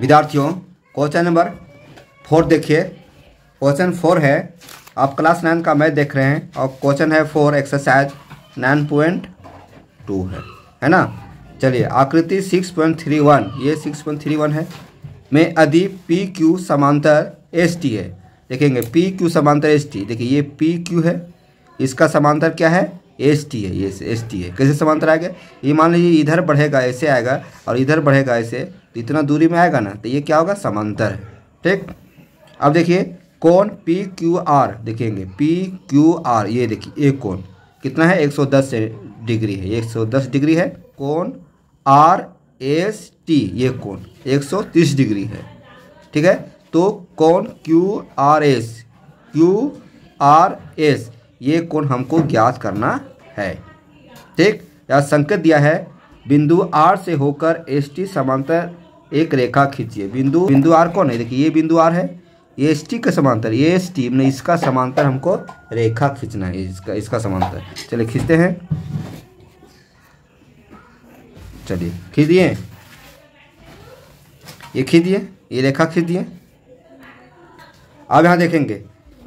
विद्यार्थियों question number 4 देखिए। Question 4 है, आप क्लास 9 का मैथ देख रहे हैं और क्वेश्चन है 4 एक्सरसाइज 9.2 है ना। चलिए आकृति 6.31, ये 6.31 है में यदि पी क्यू समांतर एस टी है। देखेंगे पी क्यू समांतर एस टी, देखिए ये पी क्यू है, इसका समांतर क्या है एस टी है, ये एस टी है। कैसे समांतर आएगा, ये मान लीजिए इधर बढ़ेगा ऐसे आएगा और इधर बढ़ेगा ऐसे, तो इतना दूरी में आएगा ना, तो ये क्या होगा समांतर है। ठीक, अब देखिए कोण पी क्यू आर, देखेंगे पी क्यू आर, ये देखिए एक कोण कितना है 110 डिग्री है, 110 डिग्री है। कोण आर एस टी, ये कोण 130 डिग्री है। ठीक है, तो कोण क्यू आर एस ये कोण हमको ज्ञात करना है। ठीक, या संकेत दिया है बिंदु आर से होकर एस टी समांतर एक रेखा खींचिए। बिंदु आर कौन है, देखिए ये बिंदु आर है, ये एस टी का समांतर, ये एस टी में इसका समांतर हमको रेखा खींचना है, इसका समांतर। चलिए खींचते हैं, चलिए खींच दिए, ये खींच दिए, ये रेखा खींच दिए। अब यहाँ देखेंगे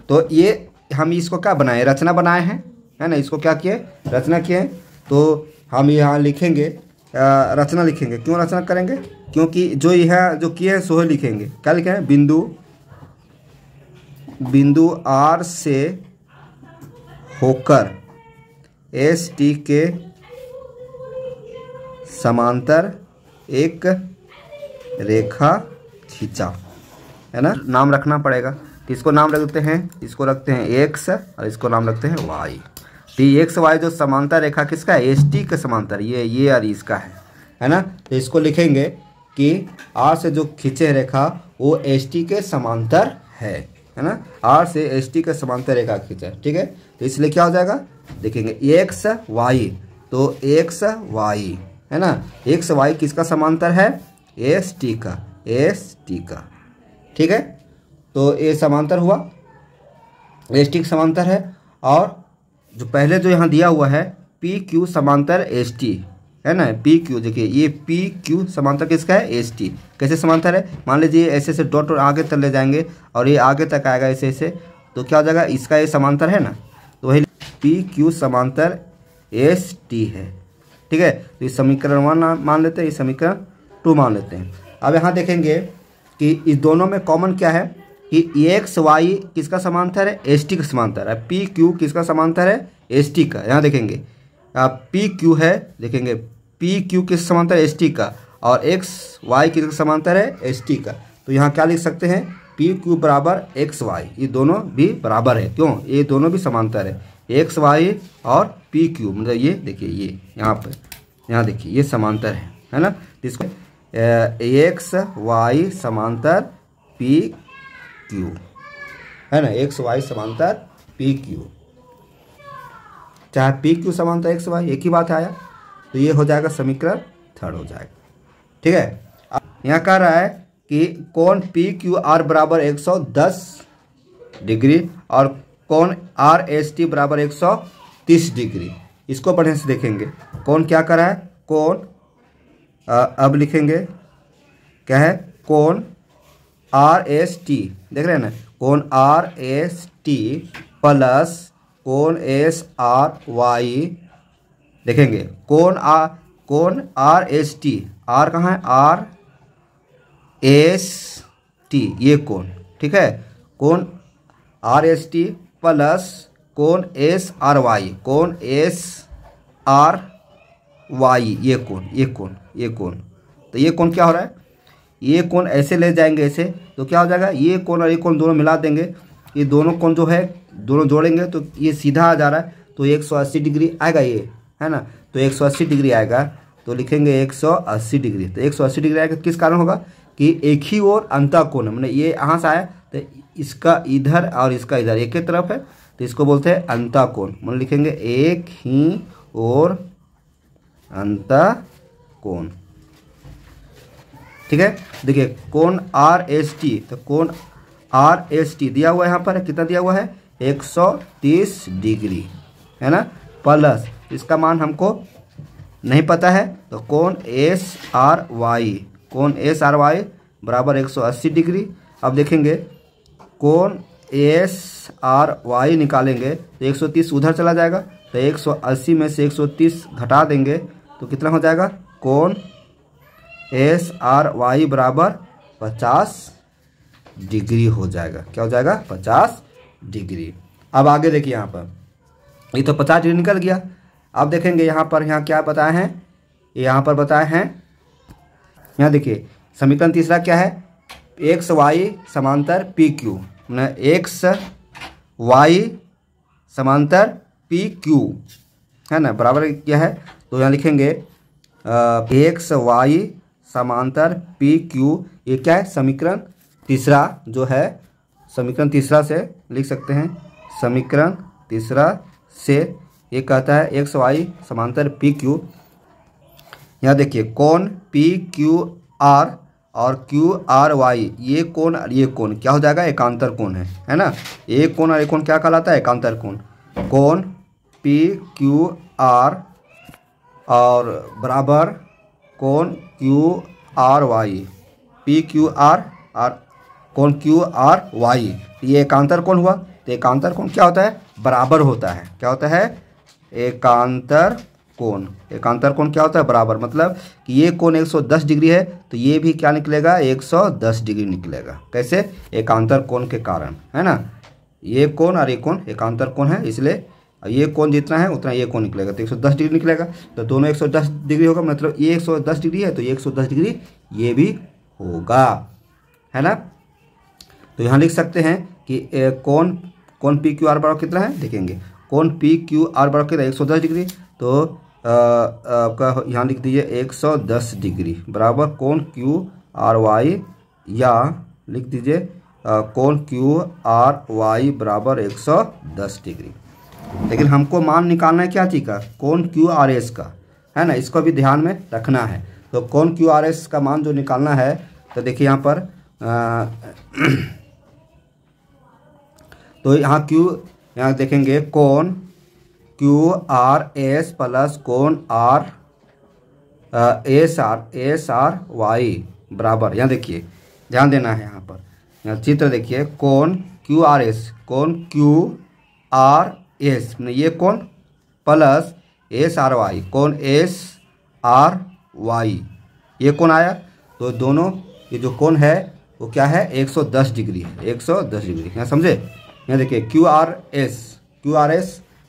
तो ये हम इसको क्या बनाए, रचना बनाए हैं, है ना। इसको क्या किए, रचना किए। तो हम यहाँ लिखेंगे रचना लिखेंगे। क्यों रचना करेंगे, क्योंकि जो यह जो किए हैं सो लिखेंगे। क्या लिखे हैं, बिंदु आर से होकर एस टी के समांतर एक रेखा खींचा, है ना। नाम रखना पड़ेगा, तो इसको नाम रखते हैं, इसको रखते हैं एक्स और इसको नाम रखते हैं वाई। तो एक्स वाई जो समांतर रेखा किसका है, एस टी के समांतर, ये और इसका है ना। तो इसको लिखेंगे कि आर से जो खींचे रेखा वो एस टी के समांतर है ना। आर से एस टी के समांतर रेखा खींचा, ठीक है। तो इसलिए क्या हो जाएगा, देखेंगे एक्स वाई, तो एक्स वाई है ना, एक्स वाई किसका समांतर है, एस टी का, ठीक है। तो ये समांतर हुआ, एस टी समांतर है। और जो पहले जो यहाँ दिया हुआ है पी क्यू समांतर एस टी है ना, पी क्यू, देखिए ये पी क्यू समांतर किसका है, एस टी। कैसे समांतर है, मान लीजिए ऐसे ऐसे डॉट आगे तक ले जाएंगे और ये आगे तक आएगा ऐसे ऐसे, तो क्या हो जाएगा, इसका ये समांतर है ना, तो वही पी क्यू समांतर एस टी है। ठीक है, तो ये समीकरण 1 मान लेते हैं, ये समीकरण 2 मान लेते हैं। अब यहाँ देखेंगे कि इस दोनों में कॉमन क्या है कि एक्स वाई किसका समांतर है, एस टी का समांतर है। पी क्यू किसका समांतर है, एस टी का। यहाँ देखेंगे पी क्यू है, देखेंगे पी क्यू किस समांतर है, एस टी का, और एक्स वाई किसका समांतर है, एस टी का। तो यहाँ क्या लिख सकते हैं, पी क्यू बराबर एक्स वाई, ये दोनों भी बराबर है। क्यों, ये दोनों भी समांतर है, एक्स वाई और पी क्यू, मतलब ये देखिए ये यहाँ पर, यहाँ देखिए ये समांतर है ना। इसको एक्स वाई समांतर पी क्यू है ना, एक्स वाई समांतर पी क्यू, चाहे पी क्यू समांतर एक्स वाई, एक ही बात आया। तो ये हो जाएगा समीकरण 3 हो जाएगा। ठीक है, यहाँ कह रहा है कि कोण पी क्यू आर बराबर 110 डिग्री और कोण आर एस टी बराबर 130 डिग्री। इसको बढ़िया से देखेंगे, कोण क्या कर रहा है, कोण अब लिखेंगे क्या है, कोण आर एस टी, देख रहे हैं ना, कोण आर एस टी प्लस कोण एस आर वाई। देखेंगे कोण आर एस टी, आर कहाँ है, आर एस टी, ये कोण, ठीक है। कोण आर एस टी प्लस कोण एस आर वाई, कोण एस आर वाई, ये कोण। तो ये कोण क्या हो रहा है, ये कोण ऐसे ले जाएंगे ऐसे, तो क्या हो जाएगा, ये कोण और ये कोण दोनों मिला देंगे, ये दोनों कोण जो है दोनों जोड़ेंगे तो ये सीधा आ जा रहा है, तो 180 डिग्री आएगा ये, है ना। तो 180 डिग्री आएगा, तो लिखेंगे 180 डिग्री। तो 180 डिग्री आएगा किस कारण होगा कि एक ही ओर अंतःकोण, मैंने ये यहाँ से आया तो इसका इधर और इसका इधर एक ही तरफ है, तो इसको बोलते हैं अंतःकोण। मतलब लिखेंगे एक ही ओर अंतःकोण। ठीक है, देखिए कोण आर एस टी, तो कोण आर एस टी दिया हुआ है यहाँ पर, कितना दिया हुआ है, 130 डिग्री, है ना, प्लस इसका मान हमको नहीं पता है, तो कोण एस आर वाई, कोण एस आर वाई बराबर 180 डिग्री। अब देखेंगे कोण एस आर वाई निकालेंगे तो 130 उधर चला जाएगा, तो 180 में से 130 घटा देंगे तो कितना हो जाएगा, कोण एस आर वाई बराबर 50 डिग्री हो जाएगा। क्या हो जाएगा, 50 डिग्री। अब आगे देखिए यहाँ पर ये तो 50 डिग्री निकल गया। अब देखेंगे यहाँ पर, यहाँ क्या बताए हैं, यहाँ पर बताए हैं, यहाँ देखिए समीकरण तीसरा क्या है, एक्स वाई समांतर पी क्यू, एक्स वाई समांतर पी क्यू है ना, बराबर क्या है, तो यहाँ लिखेंगे एक्स वाई समांतर पी क्यू, ये क्या है, समीकरण तीसरा जो है, समीकरण तीसरा से लिख सकते हैं, समीकरण तीसरा से ये कहता है एक्स वाई समांतर पी क्यू। यहाँ देखिए कोण पी क्यू आर और क्यू आर वाई, ये कोण और ये कोण क्या हो जाएगा, एकांतर कोण है ना। एक कोण और एक कोण क्या कहलाता है, एकांतर कोण। कोण पी क्यू आर और बराबर कोण Q R Y, P Q R और कोण क्यू आर वाई, ये एकांतर कोण हुआ। तो एकांतर कोण क्या होता है, बराबर होता है। क्या होता है, एकांतर कोण। एकांतर कोण क्या होता है, बराबर, मतलब कि ये कोण 110 डिग्री है तो ये भी क्या निकलेगा, 110 डिग्री निकलेगा। कैसे, एकांतर कोण के कारण, है ना। ये कोण और ये कोण एकांतर कोण है, इसलिए ये कोण जितना है उतना ये कोण निकलेगा, तो 110 डिग्री निकलेगा। तो दोनों 110 डिग्री होगा, मतलब ये 110 डिग्री है तो ये 110 डिग्री ये भी होगा, है ना। तो यहाँ लिख सकते हैं कि कोण पी क्यू आर बराबर कितना है, देखेंगे कोण पी क्यू आर बराबर कितना है, 110 डिग्री। तो आपका यहाँ लिख दीजिए 110 डिग्री बराबर कोण क्यू आर वाई, या लिख दीजिए कोण क्यू आर वाई बराबर 110 डिग्री। लेकिन हमको मान निकालना है क्या चीज़ का, कोण क्यू आर एस का, है ना, इसको भी ध्यान में रखना है। तो कोण क्यू आर एस का मान जो निकालना है, तो देखिए यहाँ पर तो यहाँ देखेंगे कोण क्यू आर एस प्लस कोण आर एस आर वाई बराबर, यहाँ देखिए ध्यान देना है, यहाँ पर यहाँ चित्र देखिए, कोण क्यू आर एस, कोण क्यू आर एस ये कोण प्लस एस आर वाई, कोण एस आर वाई, ये कोण आया। तो दोनों ये जो कोण है वो क्या है, 110 डिग्री है, 110 डिग्री। यहाँ समझे, यहाँ देखिए क्यू आर एस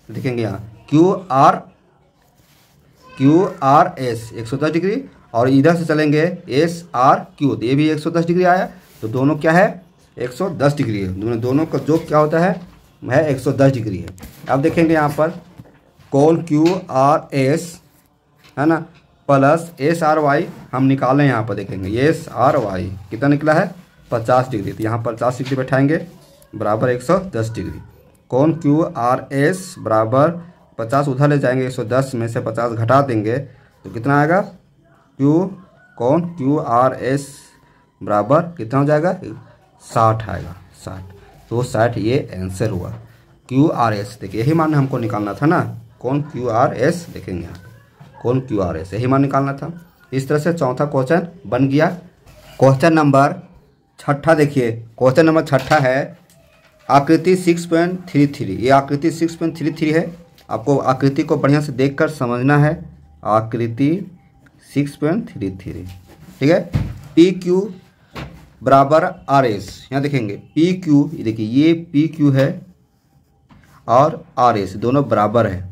देखेंगे, यहाँ क्यू आर एस 110 डिग्री, और इधर से चलेंगे एस आर क्यू, तो ये भी 110 डिग्री आया। तो दोनों क्या है, 110 डिग्री है, दोनों का जो क्या होता है 110 डिग्री है। अब देखेंगे यहाँ पर कोण क्यू आर एस, है ना, प्लस एस आर वाई हम निकालें, यहाँ पर देखेंगे एस आर वाई कितना निकला है, 50 डिग्री। तो यहाँ पर 50 डिग्री बैठाएंगे बराबर 110 डिग्री। कोण क्यू आर एस बराबर 50 उधर ले जाएंगे, 110 में से 50 घटा देंगे तो कितना आएगा, कोण क्यू आर एस बराबर कितना हो जाएगा, 60 आएगा, 60। तो 60 ये आंसर हुआ। क्यू आर एस देखिए यही मान हमको निकालना था ना, कोण क्यू आर एस देखेंगे यहाँ कोण क्यू आर एस यही मान निकालना था। इस तरह से चौथा क्वेश्चन बन गया। क्वेश्चन नंबर छठा देखिए, क्वेश्चन नंबर छठा है आकृति 6.33। ये आकृति 6.33 है, आपको आकृति को बढ़िया से देखकर समझना है। आकृति 6.33 ठीक है। पी क्यू बराबर आर एस, यहाँ देखेंगे पी क्यू, देखिए ये पी क्यू है और आर एस दोनों बराबर है,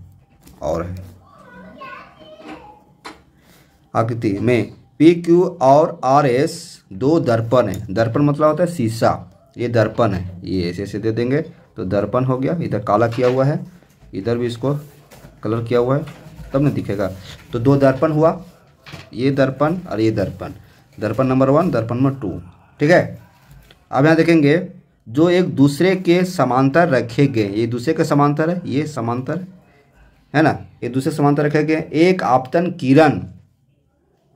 और है आकृति में पी क्यू और आर एस दो दर्पण है। दर्पण मतलब होता है शीशा, ये दर्पण है, ये ऐसे ऐसे दे देंगे तो दर्पण हो गया। इधर काला किया हुआ है, इधर भी इसको कलर किया हुआ है, तब ना दिखेगा। तो दो दर्पण हुआ, ये दर्पण और ये दर्पण, दर्पण नंबर 1 दर्पण नंबर 2 ठीक है। अब यहाँ देखेंगे जो एक दूसरे के समांतर रखे गए, ये दूसरे के समांतर है, ये समांतर है ना, ये दूसरे समांतर रखे गए। एक आपतन किरण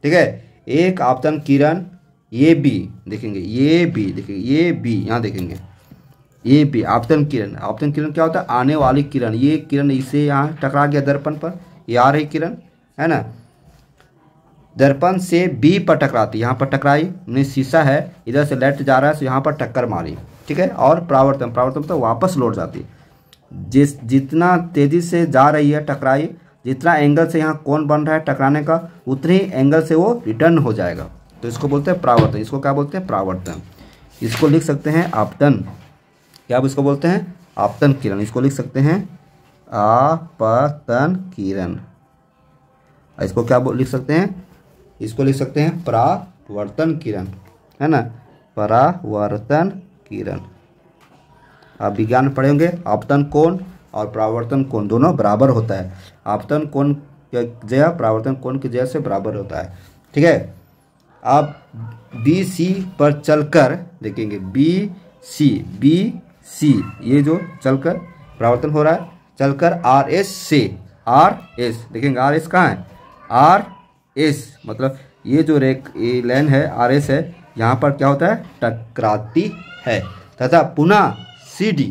ठीक है, एक आपतन किरण ये बी देखेंगे, ये बी देखेंगे, ये बी यहाँ देखेंगे, ये बी आपतन किरण। आपतन किरण क्या होता है, आने वाली किरण। ये किरण इसे यहाँ टकरा गया दर्पण पर, ये आ रही किरण है ना, दर्पण से बी पर टकराती, यहाँ पर टकराई, नहीं शीशा है इधर से लेफ्ट जा रहा है तो यहाँ पर टक्कर मारी, ठीक है। और परावर्तन, परावर्तन तो वापस लौट जाती, जितना तेज़ी से जा रही है टकराई, जितना एंगल से यहाँ कोण बन रहा है टकराने का, उतने ही एंगल से वो रिटर्न हो जाएगा, तो इसको बोलते हैं परावर्तन। इसको क्या बोलते हैं? परावर्तन। इसको लिख सकते हैं आपतन, क्या आप इसको बोलते हैं? आपतन किरण। इसको लिख सकते हैं आपतन किरण। इसको क्या लिख सकते हैं? इसको लिख सकते हैं परावर्तन किरण, है ना, परावर्तन किरण। आप विज्ञान में पढ़े होंगे, आपतन कोण और परावर्तन कोण दोनों बराबर होता है। आपतन कोण की जगह परावर्तन कोण की जगह से बराबर होता है, ठीक है। आप बी सी पर चलकर देखेंगे, बी सी ये जो चलकर परावर्तन हो रहा है, चलकर आर एस से, आर एस देखेंगे, आर एस कहाँ है? आर एस मतलब ये जो ये लाइन है आर एस है, यहाँ पर क्या होता है? टकराती है। तथा पुनः सी डी,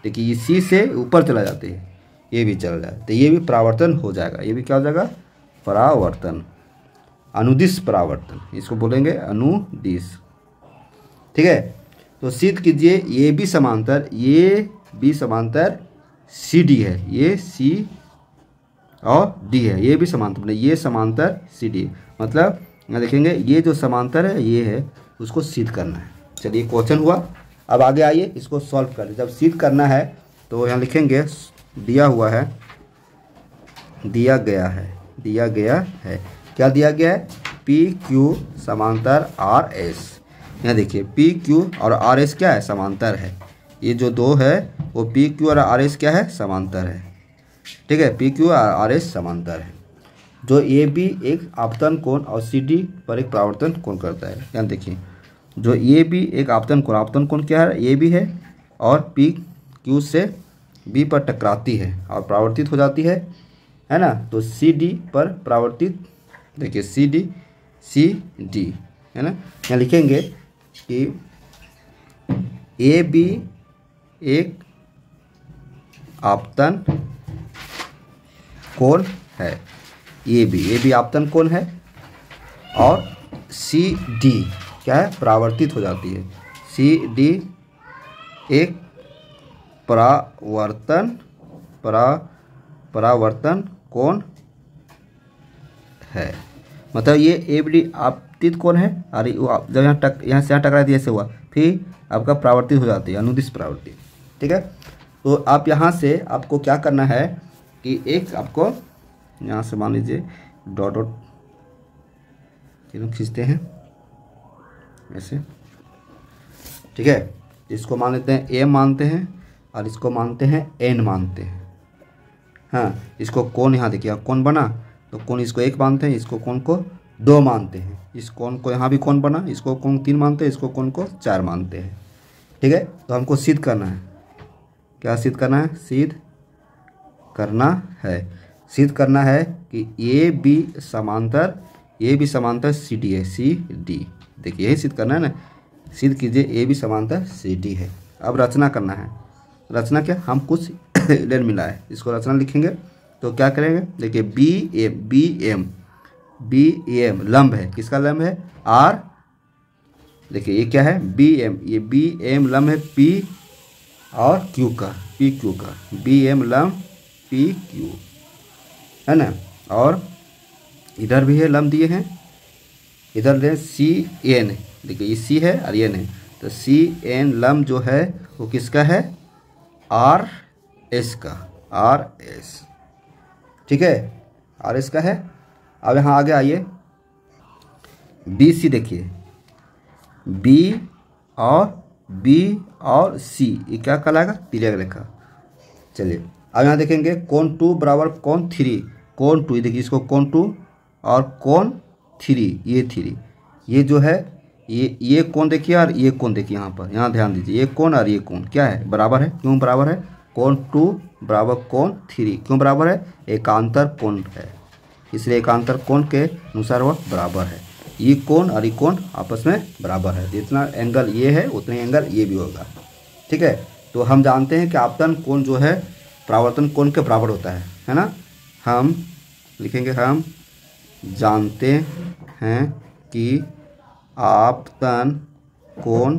देखिए ये सी से ऊपर चला जाते हैं, ये भी चल जाए तो ये भी परावर्तन हो जाएगा। ये भी क्या हो जाएगा? परावर्तन, अनुदिश परावर्तन, इसको बोलेंगे अनुदिश, ठीक है। तो सिद्ध कीजिए ये भी समांतर, ये भी समांतर सी डी है, ये सी और डी है, ये भी समांतर, मतलब ये समांतर सी डी, मतलब यहाँ देखेंगे ये जो समांतर है ये है, उसको सिद्ध करना है। चलिए क्वेश्चन हुआ, अब आगे आइए इसको सॉल्व कर। जब सिद्ध करना है तो यहाँ लिखेंगे, दिया हुआ है, दिया गया है, क्या दिया गया है? पी क्यू समांतर आर एस। यहाँ देखिए पी क्यू और आर एस क्या है? समांतर है। ये जो दो है वो पी क्यू और आर एस क्या है? समांतर है, ठीक है। पी क्यू और आर एस समांतर है। जो ए बी एक आपतन कोण और सी डी पर एक परावर्तन कोण करता है। यहाँ देखिए जो ए बी एक आपतन कोण क्या है? ए बी है, और पी क्यू से बी पर टकराती है और परावर्तित हो जाती है ना। तो सी डी पर परावर्तित, देखिए सी डी है ना। यहाँ लिखेंगे कि ए बी एक आपतन कोण है, ए बी आपतन कोण है, और सी डी क्या है? परावर्तित हो जाती है। सी डी एक परावर्तन कोण है, मतलब ये ए बी आपतित कोण है, और जब यहाँ से यहाँ टकरा दिया ऐसे हुआ, फिर आपका परावर्तित हो जाती है, अनुदिश परावर्तित, ठीक है। तो आप यहाँ से आपको क्या करना है कि एक आपको यहाँ से मान लीजिए डॉट डॉट खींचते हैं ऐसे, ठीक है। इसको मान लेते हैं ए मानते हैं और इसको मानते हैं एन मानते हैं, हाँ। इसको कोण, यहाँ देखिए कोण बना, तो कोण इसको एक मानते हैं, इसको कोण को दो मानते हैं, इस कोण को यहाँ भी कोण बना, इसको कोण तीन मानते हैं, इसको कोण को चार मानते हैं, ठीक है। तो हमको सिद्ध करना है, क्या सिद्ध करना है? सिद्ध करना है कि ए बी समांतर सी डी है, सी डी, देखिए यही सिद्ध करना है ना। सिद्ध कीजिए ए बी समांतर सी डी है। अब रचना करना है। रचना क्या? हम कुछ लेन मिला है, इसको रचना लिखेंगे तो क्या करेंगे? देखिए बी एम लंब है, किसका लंब है? आर। देखिए ये क्या है? बी एम, ये बी एम लंब है पी और क्यू का, पी क्यू का, बी एम लंब पी क्यू, है ना। और इधर भी है लंब दिए हैं, इधर है सी एन, देखिए ये सी है और एन है, तो सी एन लंब जो है वो किसका है? आर एस का, आर एस, ठीक है, आर एस का है। अब यहाँ आगे आइए, बी सी देखिए, बी और सी ये क्या कहलाएगा? तिर्यक रेखा। चलिए अब यहाँ देखेंगे कोण 2 बराबर कोण 3, कोण 2 देखिए, इसको कोण 2 और कोण 3, ये 3, ये जो है ये कोण देखिए और ये कोण देखिए, यहाँ ध्यान दीजिए, ये कोण और ये कोण क्या है? बराबर है। क्यों बराबर है? कोण 2 बराबर कोण 3 क्यों बराबर है? एकांतर कोण है, इसलिए एकांतर कोण के अनुसार वह बराबर है। ये कोण और ये कोण आपस में बराबर है, जितना एंगल ये है उतने एंगल ये भी होगा, ठीक है। तो हम जानते हैं कि आपतन कोण जो है परावर्तन कोण के बराबर होता है ना। हम लिखेंगे, हम जानते हैं कि आपतन कोण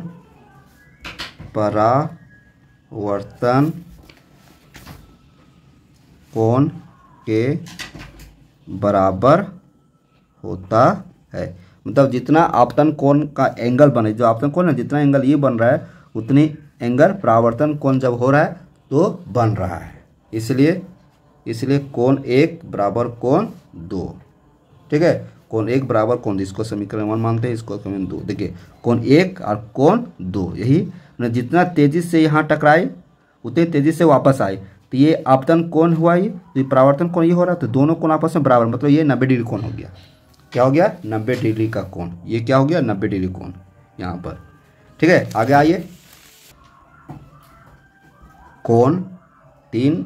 परावर्तन कोण के बराबर होता है। मतलब जितना आपतन कोण का एंगल बने, जो आपतन कोण है जितना एंगल ये बन रहा है उतनी एंगल परावर्तन कोण जब हो रहा है तो बन रहा है। इसलिए कोण 1 बराबर कोण 2। ठीक है, कोण 1 बराबर कोण 2, इसको समीकरण 1 मानते हैं, इसको समीकरण 2। देखिए कोण 1 और कोण 2, यही जितना तेजी से यहाँ टकराए उतनी तेजी से वापस आए, तो ये आपतन कोण हुआ, ये परावर्तन कोण ये हो रहा है, तो दोनों कोण आपस में बराबर, मतलब ये 90 डिग्री कोण हो गया। क्या हो गया? 90 डिग्री का कोण। ये क्या हो गया? 90 डिग्री कोण यहाँ पर। ठीक है, आगे आइए। कोण 3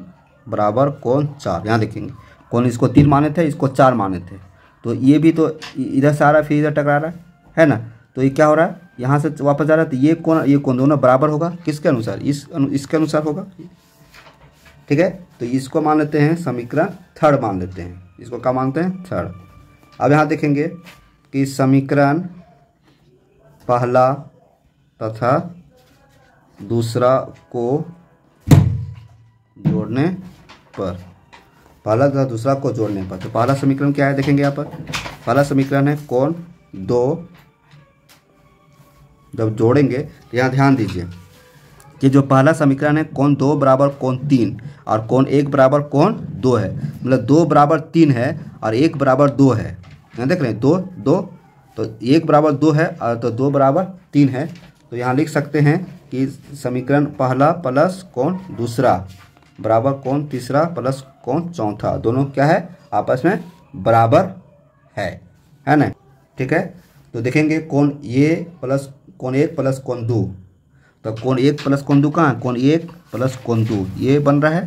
बराबर कोण 4, यहाँ देखेंगे कोण इसको 3 माने थे, इसको 4 माने थे, तो ये भी तो इधर से आ रहा है फिर इधर टकरा रहा है ना, तो ये क्या हो रहा है यहाँ से वापस जा रहा है, तो ये कोण दोनों बराबर होगा किसके अनुसार? इसके अनुसार होगा। ठीक है, तो इसको मान लेते हैं समीकरण 3 मान लेते हैं, इसको क्या मानते हैं? 3। अब यहाँ देखेंगे कि समीकरण पहला तथा दूसरा को जोड़ने पर, पहला तथा दूसरा को जोड़ने पर, तो पहला समीकरण क्या है देखेंगे यहाँ पर। पहला समीकरण है कोण 2, जब जोड़ेंगे तो यहाँ ध्यान दीजिए कि जो पहला समीकरण है कोण 2 बराबर कोण 3 और कोण 1 बराबर कोण 2 है, मतलब 2 बराबर 3 है और 1 बराबर 2 है। यहाँ देख रहे हैं 2 2, तो 1 बराबर 2 है और तो 2 बराबर 3 है, तो यहाँ लिख सकते हैं कि समीकरण पहला प्लस कोण दूसरा बराबर कोण तीसरा प्लस कोण चौथा, दोनों क्या है? आपस में बराबर है ना। ठीक है, तो देखेंगे कोण ये प्लस कोण 1 प्लस कोण 2, तो कोण 1 प्लस कोण 2 कहाँ है? कोण 1 प्लस कोण 2 ये बन रहा है,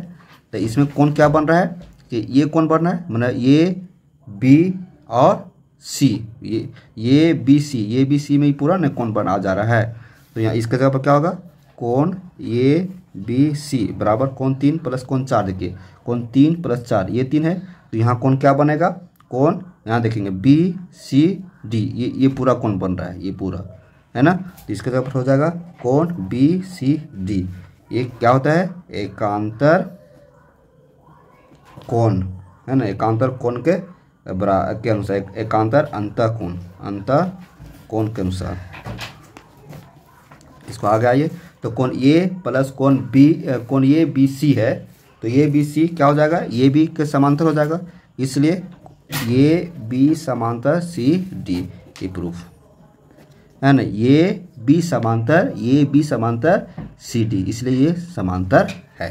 तो इसमें कोण क्या बन रहा है कि ये कोण बन रहा है, मतलब ये बी और सी, ये बी सी, ये बी सी में ही पूरा ना कोण बना जा रहा है, तो यहाँ इसका जगह पर क्या होगा? कोण ये बी सी बराबर कोण 3 प्लस कोण 4। देखिए कोण 3 प्लस 4 ये 3 है, तो यहाँ कोण क्या बनेगा? कोण यहाँ देखेंगे बी सी डी, ये पूरा कोण बन रहा है, ये पूरा है ना, तो इसके जगह पर हो जाएगा कोण बी सी डी। ये क्या होता है? एकांतर कोण है ना, एकांतर कोण के अनुसार, एकांतर अंतः कोण के अनुसार। इसको आगे आइए, तो कोण ए प्लस कोण ये बी सी है, तो ये बी सी क्या हो जाएगा? ये बी के समांतर हो जाएगा, इसलिए ये बी समांतर सी डी, ये प्रूफ है ना, ये बी समांतर सी डी, इसलिए ये समांतर है।